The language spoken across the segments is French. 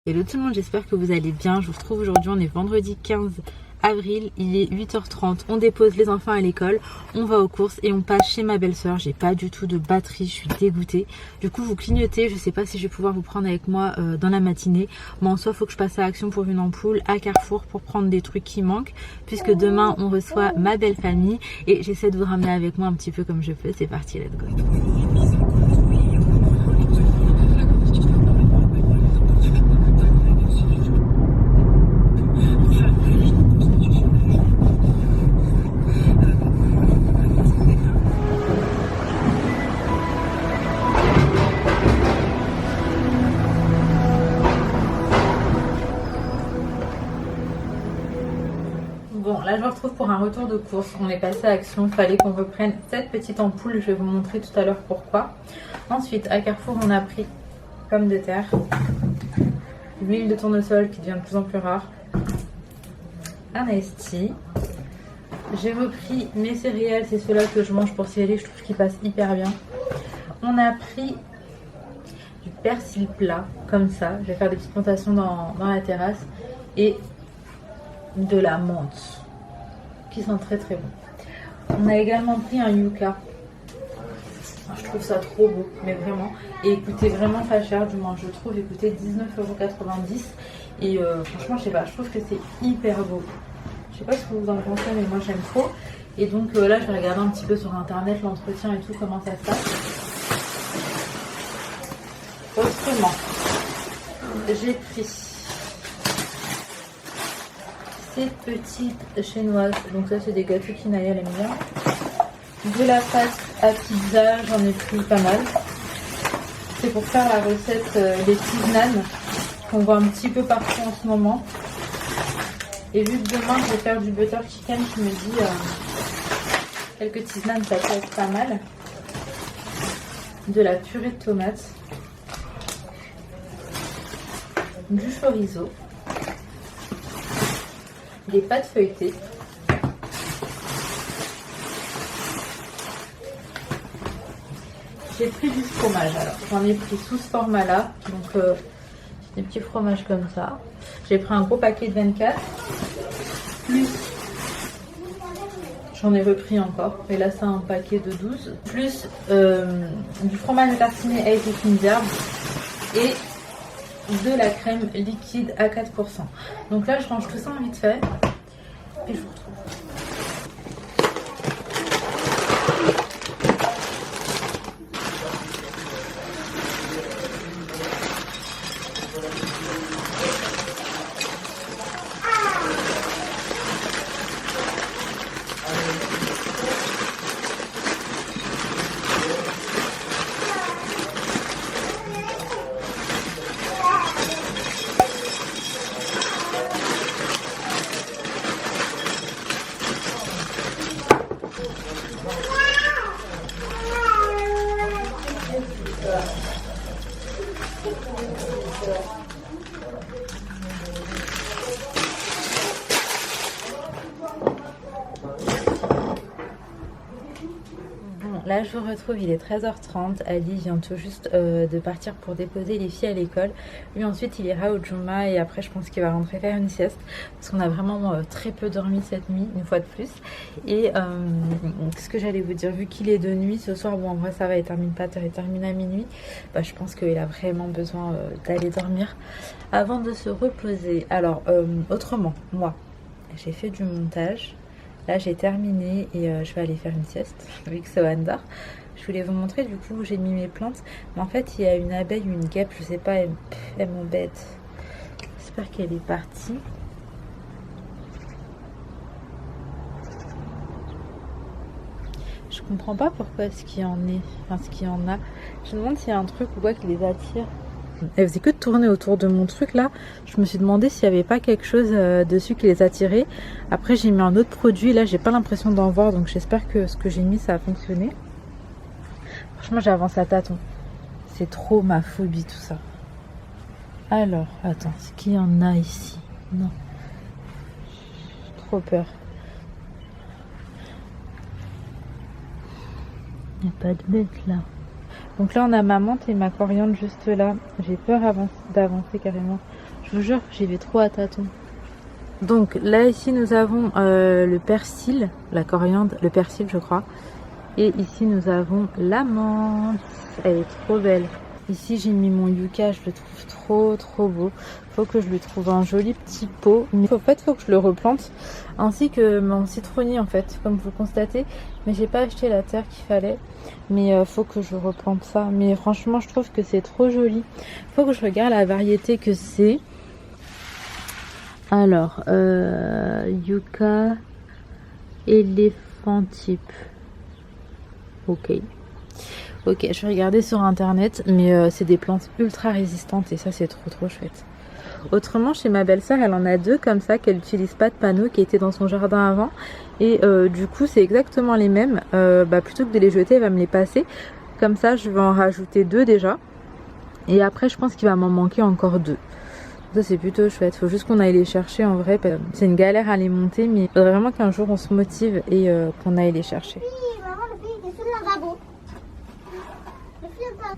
Hello tout le monde, j'espère que vous allez bien. Je vous retrouve aujourd'hui, on est vendredi 15 avril, il est 8h30, on dépose les enfants à l'école, on va aux courses et on passe chez ma belle-sœur. J'ai pas du tout de batterie, je suis dégoûtée. Du coup vous clignotez, je sais pas si je vais pouvoir vous prendre avec moi dans la matinée. Mais en soi, faut que je passe à Action pour une ampoule à Carrefour pour prendre des trucs qui manquent, puisque demain on reçoit ma belle famille et j'essaie de vous ramener avec moi un petit peu comme je peux. C'est parti, let's go. Bon, là je me retrouve pour un retour de course. On est passé à Action, il fallait qu'on reprenne cette petite ampoule. Je vais vous montrer tout à l'heure pourquoi. Ensuite, à Carrefour, on a pris pommes de terre, l'huile de tournesol qui devient de plus en plus rare, un esti. J'ai repris mes céréales, c'est ceux-là que je mange pour céréales, je trouve qu'ils passent hyper bien. On a pris du persil plat, comme ça. Je vais faire des petites plantations dans la terrasse. Et de la menthe qui sent très très bon. On a également pris un yucca. Je trouve ça trop beau, mais vraiment. Et il coûtait vraiment pas cher, du moins je trouve. Il coûtait 19,90 €. Et franchement, je sais pas, je trouve que c'est hyper beau. Je sais pas ce que vous en pensez, mais moi j'aime trop. Et donc là, je vais regarder un petit peu sur internet l'entretien et tout, comment ça se passe. Autrement, j'ai pris ces petites chinoises, donc ça c'est des gâteaux qu'Inaya aime bien. De la pâte à pizza, j'en ai pris pas mal. C'est pour faire la recette des tisanes qu'on voit un petit peu partout en ce moment. Et vu que demain je vais faire du butter chicken, je me dis quelques tisanes ça peut être pas mal. De la purée de tomates, du chorizo, des pâtes feuilletées, j'ai pris du fromage. Alors j'en ai pris sous ce format là, donc des petits fromages comme ça. J'ai pris un gros paquet de 24, plus j'en ai repris encore, et là c'est un paquet de 12, plus du fromage tartiné avec des fines herbes et de la crème liquide à 4%. Donc là je range tout ça en vite fait et je vous retrouve. Là je vous retrouve, il est 13h30, Ali vient tout juste de partir pour déposer les filles à l'école. Lui ensuite il ira au Juma et après je pense qu'il va rentrer faire une sieste. Parce qu'on a vraiment très peu dormi cette nuit, une fois de plus. Et ce que j'allais vous dire, vu qu'il est de nuit ce soir, bon en vrai ça va, il termine pas tard, il termine à minuit. Bah, je pense qu'il a vraiment besoin d'aller dormir avant de se reposer. Alors autrement, moi j'ai fait du montage. Là j'ai terminé et je vais aller faire une sieste vu que c'est au Handar. Je voulais vous montrer du coup où j'ai mis mes plantes. Mais en fait il y a une abeille ou une guêpe, je sais pas, elle m'embête. J'espère qu'elle est partie. Je comprends pas pourquoi ce qu'il y en est, enfin ce qu'il y en a. Je me demande s'il y a un truc ou quoi qui les attire. Elle faisait que de tourner autour de mon truc là. Je me suis demandé s'il n'y avait pas quelque chose dessus qui les attirait. Après j'ai mis un autre produit. Là j'ai pas l'impression d'en voir. Donc j'espère que ce que j'ai mis ça a fonctionné. Franchement j'avance à tâtons. C'est trop ma phobie tout ça. Alors attends, est-ce qu'il y en a ici? Non. J'ai trop peur. Il n'y a pas de bête là. Donc là on a ma menthe et ma coriandre juste là. J'ai peur d'avancer carrément Je vous jure, j'y vais trop à tâtons. Donc là ici nous avons le persil, la coriandre, le persil je crois. Et ici nous avons la menthe. Elle est trop belle. Ici j'ai mis mon yucca, je le trouve trop beau. Faut que je lui trouve un joli petit pot. Mais en fait faut que je le replante. Ainsi que mon citronnier en fait, comme vous le constatez. Mais j'ai pas acheté la terre qu'il fallait. Mais faut que je replante ça. Mais franchement je trouve que c'est trop joli. Faut que je regarde la variété que c'est. Alors, yucca éléphant type. Ok. Ok, je vais regarder sur internet, mais c'est des plantes ultra résistantes et ça c'est trop chouette. Autrement, chez ma belle-sœur, elle en a deux comme ça qu'elle n'utilise pas de panneaux qui étaient dans son jardin avant. Et du coup, c'est exactement les mêmes. Plutôt que de les jeter, elle va me les passer. Comme ça, je vais en rajouter deux déjà. Et après, je pense qu'il va m'en manquer encore deux. Ça c'est plutôt chouette, faut juste qu'on aille les chercher en vrai, c'est une galère à les monter mais il faudrait vraiment qu'un jour on se motive et qu'on aille les chercher. Oui, maman, le fille est sous le lavabo. Le fille est pas...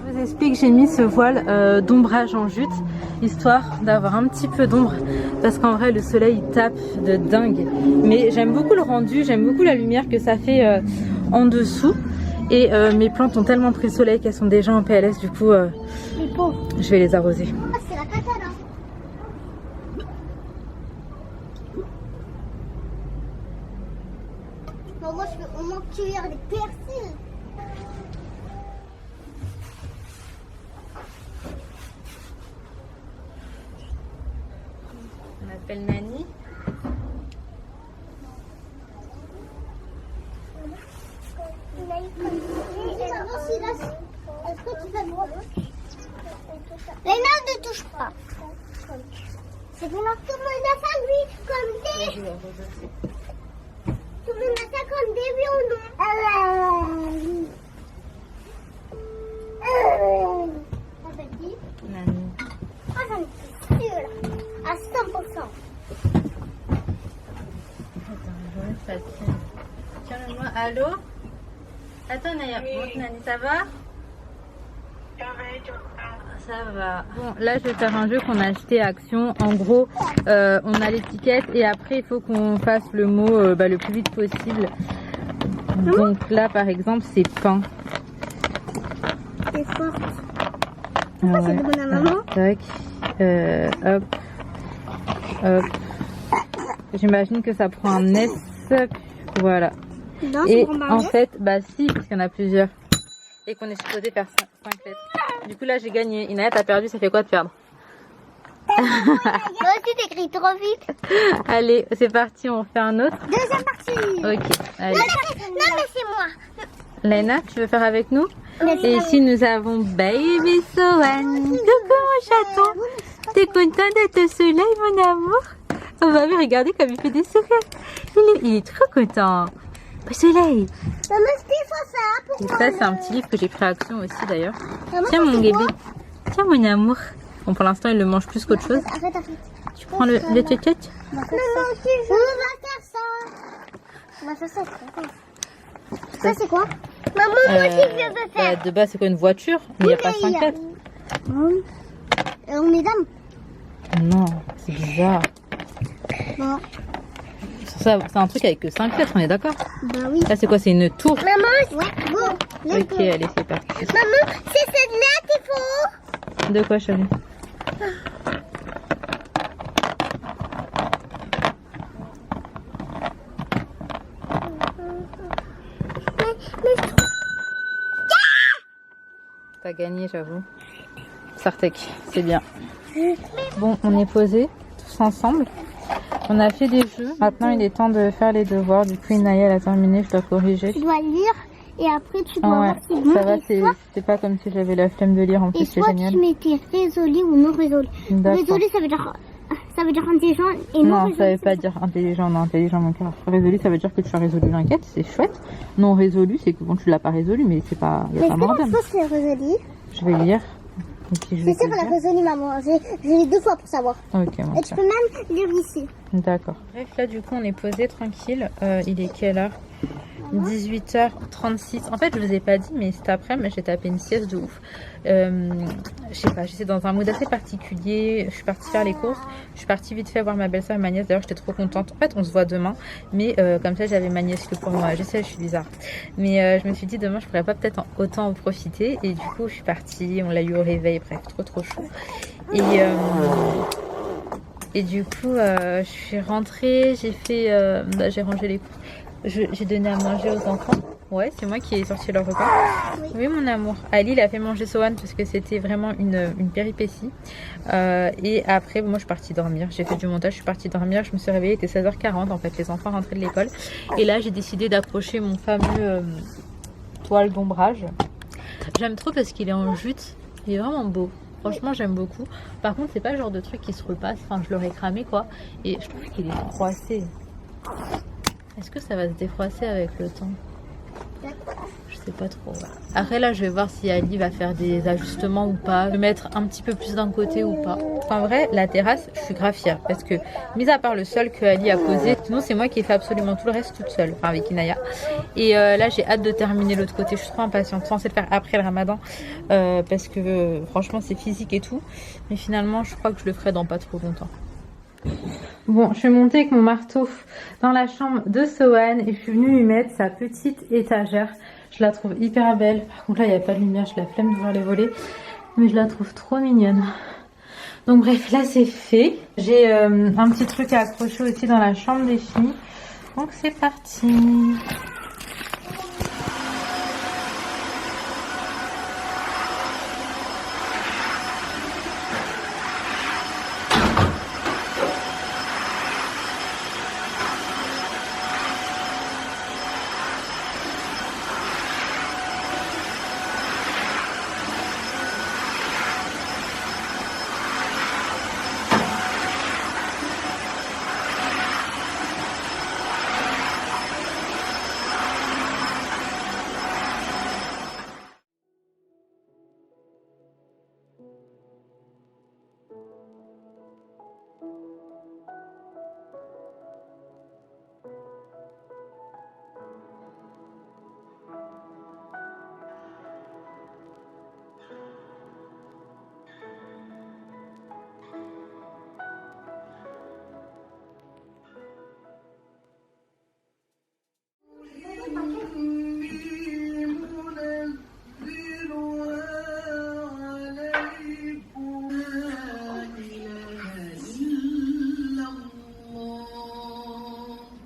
Je vous explique, j'ai mis ce voile d'ombrage en jute histoire d'avoir un petit peu d'ombre parce qu'en vrai le soleil tape de dingue, mais j'aime beaucoup le rendu, j'aime beaucoup la lumière que ça fait en dessous et mes plantes ont tellement pris le soleil qu'elles sont déjà en PLS, du coup je vais les arroser. Ah, c'est la katana. Non, moi je veux au moins cueillir des persils. On appelle Nani. Est-ce que tu fais moi? Léna, ne touche pas. C'est bon, tout le monde a ça, lui, comme des... Tout le monde a ça comme des violons. Ça fait qui? Nani. Ah, j'en suis sûre. À 100%. Tiens-le-moi. Allô? Attends, Naya. Bon, Nani, ça va? Ça va. Bon, là, je vais faire un jeu qu'on a acheté à Action. En gros, on a l'étiquette et après, il faut qu'on fasse le mot le plus vite possible. Donc là, par exemple, c'est pain. C'est fort. Ah c'est de bonne à maman. Tac. Hop. Hop. J'imagine que ça prend un S. Voilà. Non, Et en fait, bah si, parce qu'il y en a plusieurs. Et qu'on est supposé faire 5 lettres. Du coup là j'ai gagné. Inaya, t'as perdu, ça fait quoi de perdre? Moi aussi t'écris trop vite. Allez, c'est parti, on fait un autre. Deuxième partie. Ok, allez. Non, mais c'est moi. Lena, tu veux faire avec nous? Mais Et ici nous avons Baby Sohan. Coucou mon chaton. T'es content d'être au soleil mon amour? On va lui regarder comme il fait des sourires. Il est trop content. Au soleil. Maman, c'est quoi ça? Et ça c'est un petit livre que j'ai pris à Action aussi d'ailleurs. Maman, Tiens mon c'est bébé. quoi? Tiens mon amour. Bon pour l'instant il le mange plus qu'autre chose. Arrête. Tu prends le tchatchat. Maman aussi, on va faire ça. On va faire ça, c'est quoi? Ça, c'est quoi? Maman, moi aussi, je veux faire. De base c'est quoi, une voiture? Mais il n'y a pas 5 lettres. On est dames. Non, c'est bizarre. Bon. Ça, c'est un truc avec que 5 lettres, on est d'accord? Bah oui. Là c'est quoi, c'est une tour? Maman, ouais, bon. Ok, allez c'est parti. Maman, c'est cette lettre, il faut. De quoi chérie? T'as gagné, j'avoue. Sartek, c'est bien. Bon, on est posés tous ensemble. On a fait des jeux. Maintenant, il est temps de faire les devoirs. Du coup, Inaya, elle a terminé. Je dois corriger. Tu dois lire et après tu dois voir si ça va, c'est pas comme si j'avais la flemme de lire. En plus, c'est génial. Et soit tu mettais résolu ou non résolu. Résolu, ça veut dire intelligent et non résolu. Non, ça veut pas dire intelligent, non, intelligent mon cœur. Résolu, ça veut dire que tu as résolu l'enquête, c'est chouette. Non résolu, c'est que bon, tu l'as pas résolu, mais c'est pas. Mais est-ce que la c'est résolu? Je vais lire. C'est sûr qu'elle a résolu, maman. J'ai lu 2 fois pour savoir. Ok, et tu peux même lire ici. D'accord. Bref, là, du coup, on est posé tranquille. Il est quelle heure? 18h36. En fait, je vous ai pas dit, mais cet après-midi, j'ai tapé une sieste de ouf. Je sais pas, j'étais dans un mood assez particulier. Je suis partie faire les courses. Je suis partie vite fait voir ma belle-sœur et ma nièce. D'ailleurs, j'étais trop contente. En fait, on se voit demain. Mais comme ça, j'avais ma nièce que pour moi. Je sais, je suis bizarre. Mais je me suis dit, demain, je pourrais pas peut-être autant en profiter. Et du coup, je suis partie. On l'a eu au réveil. Bref, trop chaud. Et du coup, je suis rentrée. J'ai fait... j'ai rangé les courses. J'ai donné à manger aux enfants. Ouais, c'est moi qui ai sorti leur repas. Oui, mon amour. Ali, il a fait manger Sohan parce que c'était vraiment une péripétie. Et après, moi, je suis partie dormir. J'ai fait du montage, je suis partie dormir. Je me suis réveillée, il était 16h40. En fait, les enfants rentraient de l'école. Et là, j'ai décidé d'accrocher mon fameux toile d'ombrage. J'aime trop parce qu'il est en jute. Il est vraiment beau. Franchement, j'aime beaucoup. Par contre, c'est pas le genre de truc qui se repasse. Enfin, je l'aurais cramé, quoi. Et je trouve qu'il est froissé. Est-ce que ça va se défroisser avec le temps? Je sais pas trop. Ouais. Après là, je vais voir si Ali va faire des ajustements ou pas. Je vais mettre un petit peu plus d'un côté ou pas. En vrai, la terrasse, je suis grave fière. Parce que, mis à part le sol que Ali a posé, sinon c'est moi qui ai fait absolument tout le reste toute seule. Enfin, avec Inaya. Et là, j'ai hâte de terminer l'autre côté. Je suis trop impatiente. Censée le faire après le ramadan. Parce que franchement, c'est physique et tout. Mais finalement, je crois que je le ferai dans pas trop longtemps. Bon, je suis montée avec mon marteau dans la chambre de Sohan et je suis venue lui mettre sa petite étagère. Je la trouve hyper belle. Par contre là, il n'y a pas de lumière, je la flemme d'ouvrir les volets. Mais je la trouve trop mignonne. Donc bref, là c'est fait. J'ai un petit truc à accrocher aussi dans la chambre des filles. Donc c'est parti.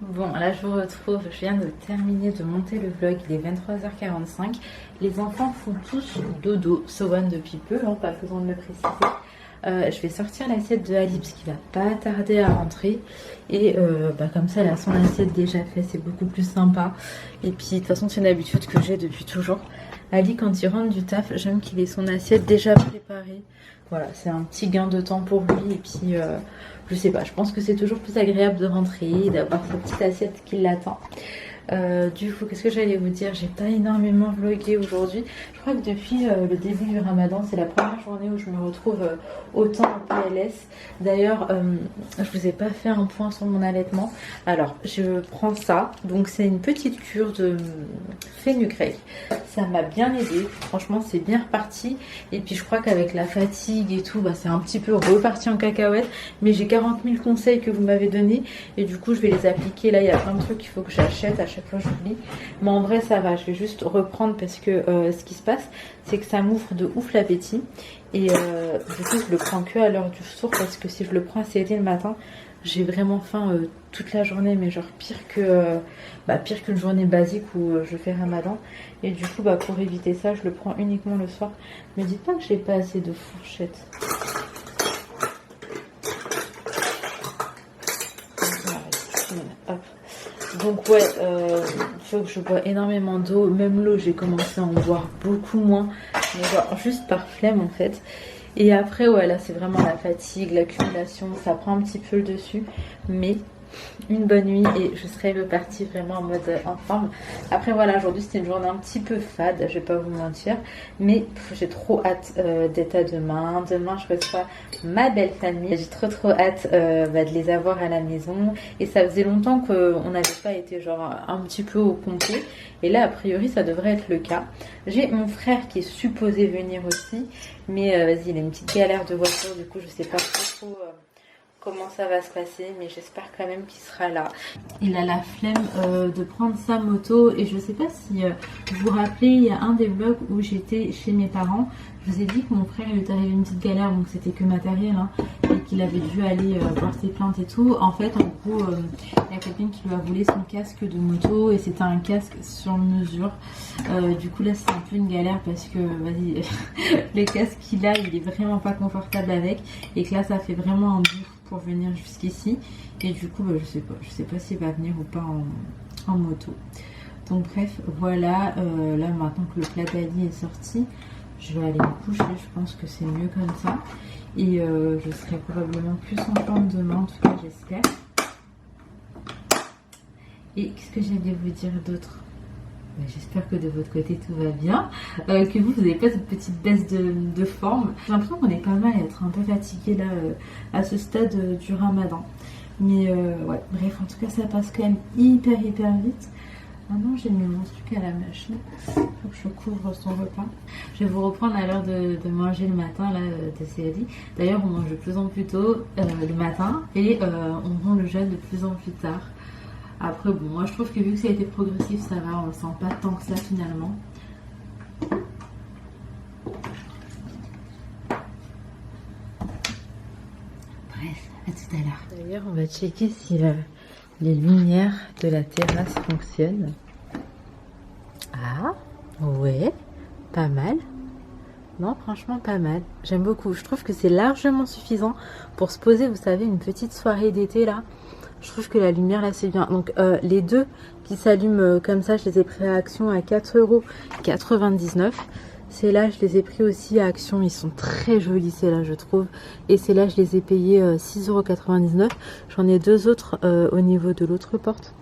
Bon, là je vous retrouve, je viens de terminer de monter le vlog, il est 23h45. Les enfants font tous dodo, Sohan depuis peu, hein, pas besoin de me préciser. Je vais sortir l'assiette de Ali parce qu'il va pas tarder à rentrer. Et comme ça, elle a son assiette déjà faite, c'est beaucoup plus sympa. Et puis de toute façon, c'est une habitude que j'ai depuis toujours. Ali, quand il rentre du taf, j'aime qu'il ait son assiette déjà préparée. Voilà, c'est un petit gain de temps pour lui. Et puis, je sais pas, je pense que c'est toujours plus agréable de rentrer et d'avoir sa petite assiette qui l'attend. Du coup, qu'est-ce que j'allais vous dire? J'ai pas énormément vlogué aujourd'hui. Je crois que depuis le début du ramadan, c'est la première journée où je me retrouve autant en PLS. D'ailleurs, je vous ai pas fait un point sur mon allaitement. Alors, je prends ça. Donc, c'est une petite cure de fenugrec. Ça m'a bien aidé. Franchement, c'est bien reparti. Et puis, je crois qu'avec la fatigue et tout, c'est un petit peu reparti en cacahuète. Mais j'ai 40 000 conseils que vous m'avez donnés. Et du coup, je vais les appliquer. Là, il y a plein de trucs qu'il faut que j'achète. À chaque fois, j'oublie. Mais en vrai, ça va. Je vais juste reprendre parce que ce qui se passe, c'est que ça m'ouvre de ouf l'appétit. Et du coup, je le prends que à l'heure du soir parce que si je le prends assez tôt le matin, j'ai vraiment faim toute la journée, mais genre pire qu'une journée basique où je fais ramadan. Et du coup, pour éviter ça, je le prends uniquement le soir. Mais dites pas que j'ai pas assez de fourchettes. Donc ouais, il faut que je bois énormément d'eau. Même l'eau, j'ai commencé à en boire beaucoup moins. Mais genre, juste par flemme en fait. Et après, ouais, là c'est vraiment la fatigue, l'accumulation, ça prend un petit peu le dessus. Mais une bonne nuit et je serai repartie vraiment en mode en forme. Après voilà, aujourd'hui c'était une journée un petit peu fade, je vais pas vous mentir, mais j'ai trop hâte d'être à demain. Demain je reçois ma belle famille, j'ai trop hâte de les avoir à la maison et ça faisait longtemps qu'on n'avait pas été genre un petit peu au complet et là a priori ça devrait être le cas. J'ai mon frère qui est supposé venir aussi, mais vas-y, il a une petite galère de voiture, du coup je sais pas trop comment ça va se passer, mais j'espère quand même qu'il sera là. Il a la flemme de prendre sa moto et je sais pas si vous vous rappelez, il y a un des vlogs où j'étais chez mes parents, je vous ai dit que mon frère il lui est arrivé une petite galère, donc c'était que matériel hein, et qu'il avait dû aller porter plainte et tout. En fait en gros il y a quelqu'un qui lui a volé son casque de moto et c'était un casque sur mesure. Du coup là c'est un peu une galère parce que vas-y le casque qu'il a il est vraiment pas confortable avec et que là ça fait vraiment un bout pour venir jusqu'ici et du coup bah, je sais pas s'il va venir ou pas en moto. Donc bref voilà, là maintenant que le plat d'Ali est sorti, je vais aller me coucher, je pense que c'est mieux comme ça et je serai probablement plus en forme demain, en tout cas j'espère. Et qu'est-ce que j'allais vous dire d'autre? J'espère que de votre côté tout va bien, que vous n'avez pas cette petite baisse de forme. J'ai l'impression qu'on est pas mal à être un peu fatigué là à ce stade du ramadan. Mais ouais, bref, en tout cas ça passe quand même hyper vite. Maintenant j'ai mis mon truc à la machine, il faut que je couvre son repas. Je vais vous reprendre à l'heure de manger le matin là de Célie. D'ailleurs on mange de plus en plus tôt le matin et on rend le jeûne de plus en plus tard. Après bon, moi je trouve que vu que ça a été progressif, ça va, on ne sent pas tant que ça finalement. Bref, à tout à l'heure. D'ailleurs on va checker si les lumières de la terrasse fonctionnent. Ah ouais, pas mal. Non, franchement pas mal, j'aime beaucoup. Je trouve que c'est largement suffisant pour se poser, vous savez, une petite soirée d'été là. Je trouve que la lumière là c'est bien. Donc les deux qui s'allument comme ça, je les ai pris à Action à 4,99 €. Ces là je les ai pris aussi à Action, ils sont très jolis ces là je trouve. Et ces là je les ai payés 6,99 €. J'en ai deux autres au niveau de l'autre porte.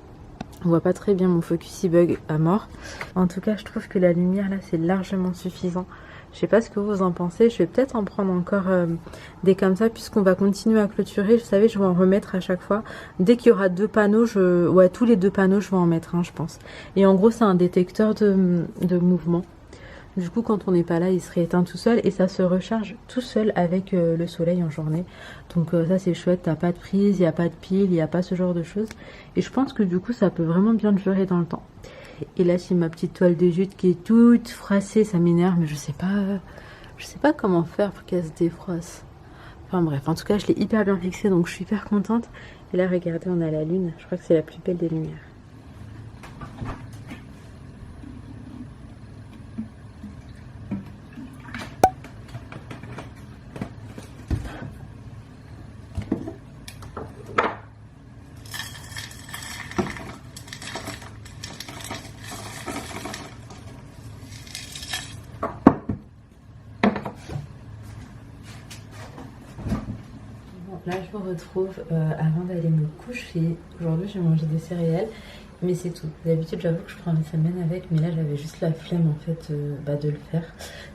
On voit pas très bien, mon focus il bug à mort. En tout cas je trouve que la lumière là c'est largement suffisant. Je sais pas ce que vous en pensez, je vais peut-être en prendre encore des comme ça puisqu'on va continuer à clôturer. Vous savez, je vais en remettre à chaque fois. Dès qu'il y aura deux panneaux, ouais, tous les deux panneaux, je vais en mettre un, je pense. Et en gros, c'est un détecteur de mouvement. Du coup, quand on n'est pas là, il serait éteint tout seul et ça se recharge tout seul avec le soleil en journée. Donc ça, c'est chouette, t'as pas de prise, il n'y a pas de pile, il n'y a pas ce genre de choses. Et je pense que du coup, ça peut vraiment bien durer dans le temps. Et là c'est ma petite toile de jute qui est toute froissée, ça m'énerve mais je sais pas comment faire pour qu'elle se défroisse. Enfin bref, en tout cas je l'ai hyper bien fixée donc je suis hyper contente. Et là regardez, on a la lune, je crois que c'est la plus belle des lumières. Là je vous retrouve avant d'aller me coucher. Aujourd'hui j'ai mangé des céréales mais c'est tout. D'habitude j'avoue que je prends mes semaines avec, mais là j'avais juste la flemme en fait de le faire.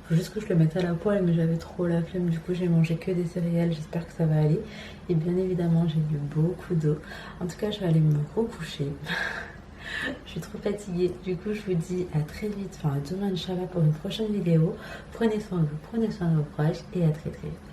Faut juste que je le mette à la poêle mais j'avais trop la flemme, du coup j'ai mangé que des céréales. J'espère que ça va aller. Et bien évidemment j'ai bu beaucoup d'eau. En tout cas je vais aller me recoucher. Je suis trop fatiguée, du coup je vous dis à très vite, enfin à demain Inch'Allah pour une prochaine vidéo. Prenez soin de vous, prenez soin de vos proches et à très vite.